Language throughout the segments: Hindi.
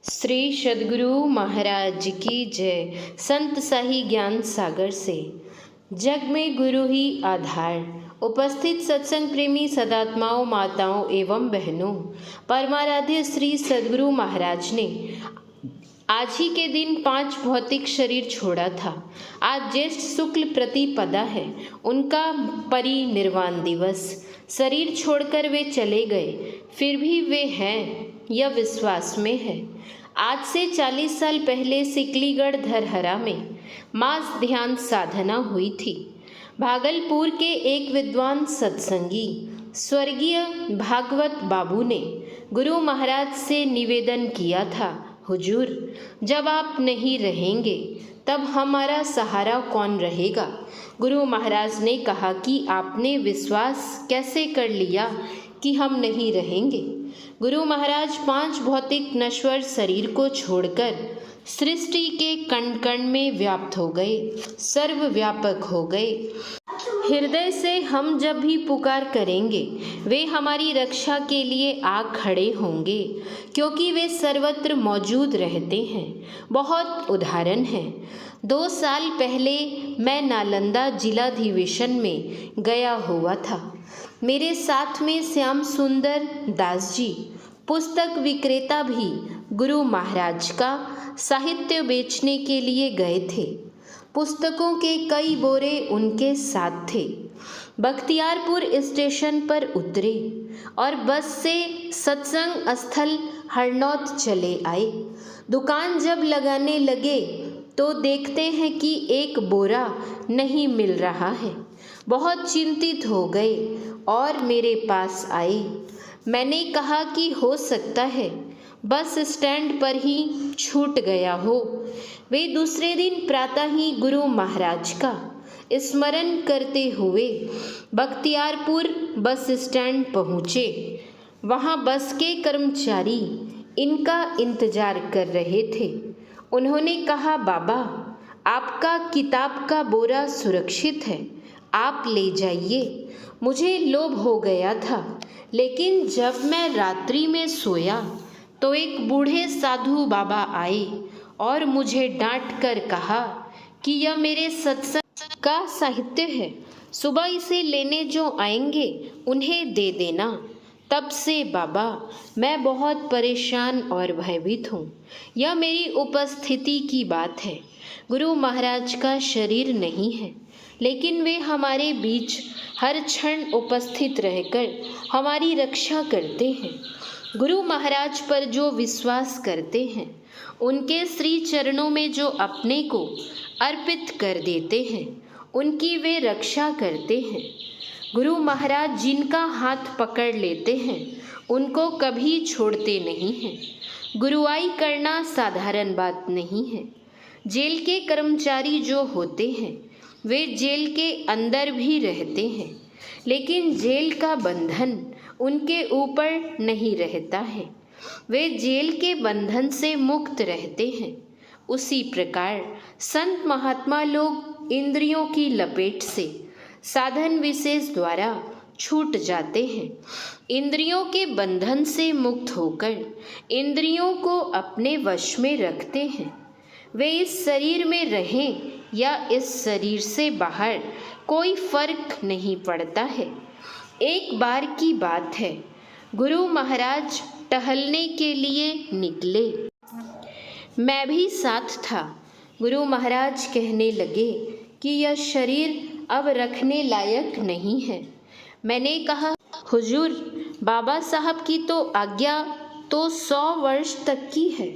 श्री सद्गुरु महाराज की जय। संत शाही ज्ञान सागर से जग में गुरु ही आधार। उपस्थित सत्संग प्रेमी सदात्माओं, माताओं एवं बहनों, परमाराध्य श्री सद्गुरु महाराज ने आज ही के दिन 5 भौतिक शरीर छोड़ा था। आज ज्येष्ठ शुक्ल प्रतिपदा है, उनका परिनिर्वाण दिवस। शरीर छोड़कर वे चले गए, फिर भी वे हैं यह विश्वास में है। आज से 40 साल पहले सिकलीगढ़ धरहरा में मास ध्यान साधना हुई थी। भागलपुर के एक विद्वान सत्संगी स्वर्गीय भागवत बाबू ने गुरु महाराज से निवेदन किया था, हुजूर, जब आप नहीं रहेंगे तब हमारा सहारा कौन रहेगा। गुरु महाराज ने कहा कि आपने विश्वास कैसे कर लिया कि हम नहीं रहेंगे। गुरु महाराज 5 भौतिक नश्वर शरीर को छोड़कर सृष्टि के कण कण में व्याप्त हो गए, सर्वव्यापक हो गए। हृदय से हम जब भी पुकार करेंगे वे हमारी रक्षा के लिए आ खड़े होंगे, क्योंकि वे सर्वत्र मौजूद रहते हैं। बहुत उदाहरण हैं। 2 साल पहले मैं नालंदा जिलाधिवेशन में गया हुआ था। मेरे साथ में श्याम सुंदर दास जी, पुस्तक विक्रेता, भी गुरु महाराज का साहित्य बेचने के लिए गए थे। पुस्तकों के कई बोरे उनके साथ थे। बख्तियारपुर स्टेशन पर उतरे और बस से सत्संग स्थल हरनौत चले आए। दुकान जब लगाने लगे तो देखते हैं कि एक बोरा नहीं मिल रहा है। बहुत चिंतित हो गए और मेरे पास आए। मैंने कहा कि हो सकता है बस स्टैंड पर ही छूट गया हो। वे दूसरे दिन प्रातः ही गुरु महाराज का स्मरण करते हुए बख्तियारपुर बस स्टैंड पहुँचे। वहाँ बस के कर्मचारी इनका इंतजार कर रहे थे। उन्होंने कहा, बाबा, आपका किताब का बोरा सुरक्षित है, आप ले जाइए। मुझे लोभ हो गया था, लेकिन जब मैं रात्रि में सोया तो एक बूढ़े साधु बाबा आए और मुझे डांट कर कहा कि यह मेरे सत्संग का साहित्य है, सुबह इसे लेने जो आएंगे उन्हें दे देना। तब से बाबा मैं बहुत परेशान और भयभीत हूँ। यह मेरी उपस्थिति की बात है। गुरु महाराज का शरीर नहीं है, लेकिन वे हमारे बीच हर क्षण उपस्थित रहकर हमारी रक्षा करते हैं। गुरु महाराज पर जो विश्वास करते हैं, उनके श्री चरणों में जो अपने को अर्पित कर देते हैं, उनकी वे रक्षा करते हैं। गुरु महाराज जिनका हाथ पकड़ लेते हैं उनको कभी छोड़ते नहीं हैं। गुरुआई करना साधारण बात नहीं है। जेल के कर्मचारी जो होते हैं वे जेल के अंदर भी रहते हैं, लेकिन जेल का बंधन उनके ऊपर नहीं रहता है। वे जेल के बंधन से मुक्त रहते हैं। उसी प्रकार संत महात्मा लोग इंद्रियों की लपेट से साधन विशेष द्वारा छूट जाते हैं। इंद्रियों के बंधन से मुक्त होकर इंद्रियों को अपने वश में रखते हैं। वे इस शरीर में रहें या इस शरीर से बाहर, कोई फर्क नहीं पड़ता है। एक बार की बात है, गुरु महाराज टहलने के लिए निकले। मैं भी साथ था। गुरु महाराज कहने लगे कि यह शरीर अब रखने लायक नहीं है। मैंने कहा, हुजूर, बाबा साहब की तो आज्ञा तो 100 वर्ष तक की है।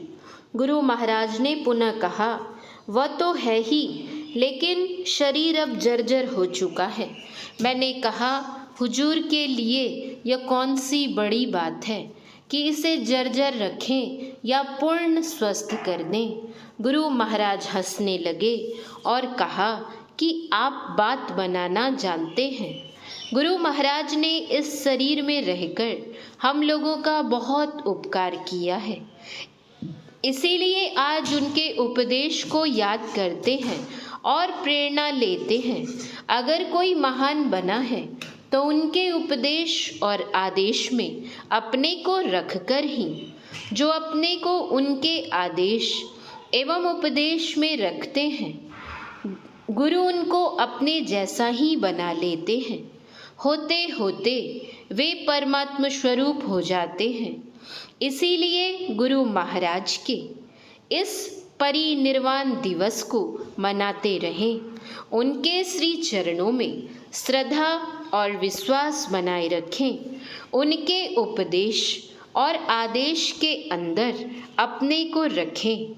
गुरु महाराज ने पुनः कहा, वह तो है ही, लेकिन शरीर अब जर्जर हो चुका है। मैंने कहा, हुजूर के लिए यह कौन सी बड़ी बात है कि इसे जर्जर रखें या पूर्ण स्वस्थ कर दें। गुरु महाराज हंसने लगे और कहा कि आप बात बनाना जानते हैं। गुरु महाराज ने इस शरीर में रहकर हम लोगों का बहुत उपकार किया है, इसीलिए आज उनके उपदेश को याद करते हैं और प्रेरणा लेते हैं। अगर कोई महान बना है तो उनके उपदेश और आदेश में अपने को रखकर ही। जो अपने को उनके आदेश एवं उपदेश में रखते हैं, गुरु उनको अपने जैसा ही बना लेते हैं। होते होते वे परमात्म स्वरूप हो जाते हैं। इसीलिए गुरु महाराज के इस परिनिर्वाण दिवस को मनाते रहें। उनके श्री चरणों में श्रद्धा और विश्वास बनाए रखें। उनके उपदेश और आदेश के अंदर अपने को रखें।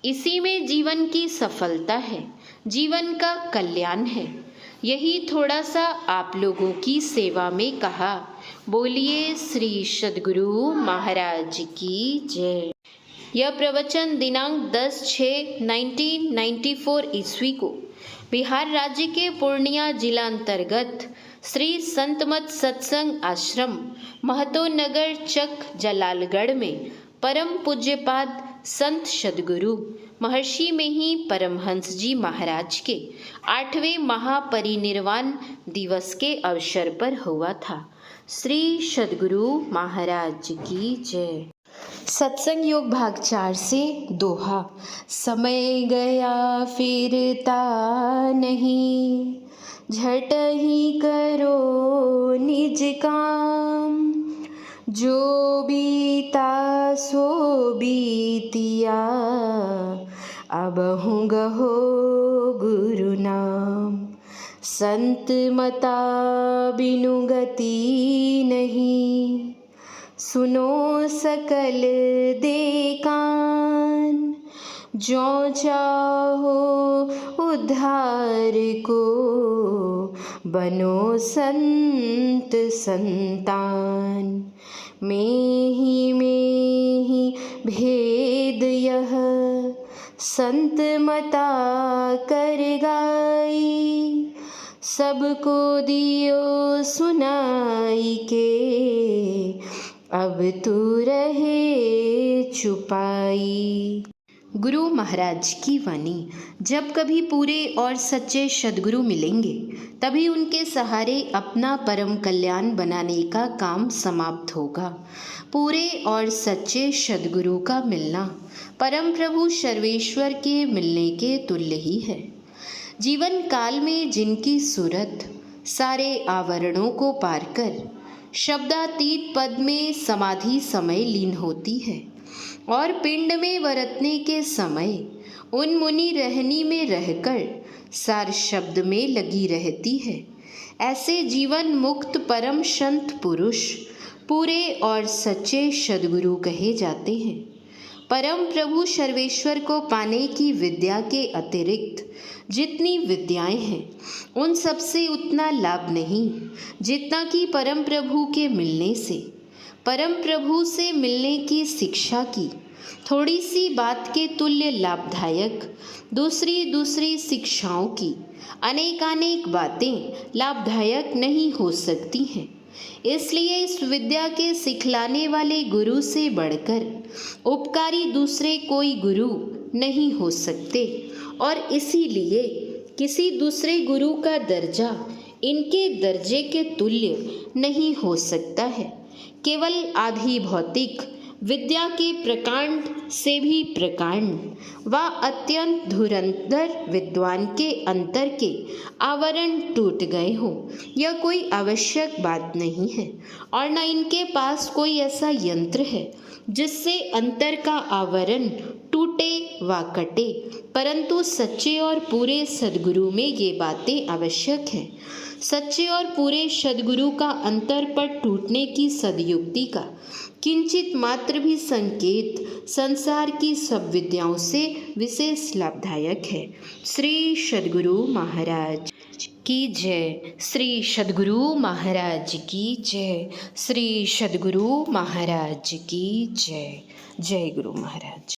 इसी में जीवन की सफलता है, जीवन का कल्याण है। यही थोड़ा सा आप लोगों की सेवा में कहा। बोलिए श्री सद्गुरु महाराज की जय। यह प्रवचन दिनांक 10/6/1994 ईस्वी को बिहार राज्य के पूर्णिया जिला अंतर्गत श्री संतमत सत्संग आश्रम महतो नगर चक जलालगढ़ में परम पूज्यपाद संत सद्गुरु महर्षि में ही परमहंस जी महाराज के 8वें महापरिनिर्वाण दिवस के अवसर पर हुआ था। श्री सद्गुरु महाराज की जय। सत्संग योग भाग 4 से दोहा। समय गया फिरता नहीं, झट ही करो निज काम। जो बीता सो बीतिया, अबहु गहो गुरु नाम। संत मता बिनु गति नहीं, सुनो सकल दे कान। जो चाहो उद्धार को, बनो संत संतान। में ही भेद यह, संत मता कर गाई। सबको दियो सुनाई के, अब तू रहे छुपाई। गुरु महाराज की वाणी। जब कभी पूरे और सच्चे सद्गुरु मिलेंगे, तभी उनके सहारे अपना परम कल्याण बनाने का काम समाप्त होगा। पूरे और सच्चे सद्गुरु का मिलना परम प्रभु सर्वेश्वर के मिलने के तुल्य ही है। जीवन काल में जिनकी सूरत सारे आवरणों को पार कर शब्दातीत पद में समाधि समय लीन होती है, और पिंड में वरतने के समय उन मुनि रहनी में रहकर सार शब्द में लगी रहती है, ऐसे जीवन मुक्त परम संत पुरुष पूरे और सच्चे सद्गुरु कहे जाते हैं। परम प्रभु सर्वेश्वर को पाने की विद्या के अतिरिक्त जितनी विद्याएं हैं, उन सब से उतना लाभ नहीं जितना कि परम प्रभु के मिलने से, परम प्रभु से मिलने की शिक्षा की थोड़ी सी बात के तुल्य लाभदायक दूसरी शिक्षाओं की अनेकानेक बातें लाभदायक नहीं हो सकती हैं। इसलिए इस विद्या के सिखलाने वाले गुरु से बढ़कर उपकारी दूसरे कोई गुरु नहीं हो सकते, और इसीलिए किसी दूसरे गुरु का दर्जा इनके दर्जे के तुल्य नहीं हो सकता है। केवल आधि भौतिक विद्या के प्रकांड से भी प्रकांड व अत्यंत धुरंधर विद्वान के अंतर के आवरण टूट गए हों, यह कोई आवश्यक बात नहीं है, और न इनके पास कोई ऐसा यंत्र है जिससे अंतर का आवरण टूटे व कटे, परंतु सच्चे और पूरे सद्गुरु में ये बातें आवश्यक हैं। सच्चे और पूरे सद्गुरु का अंतर पर टूटने की सदयुक्ति का किंचित मात्र भी संकेत संसार की सब विद्याओं से विशेष लाभदायक है। श्री सद्गुरु महाराज की जय। श्री सद्गुरु महाराज की जय। श्री सद्गुरु महाराज की जय। जय गुरु महाराज।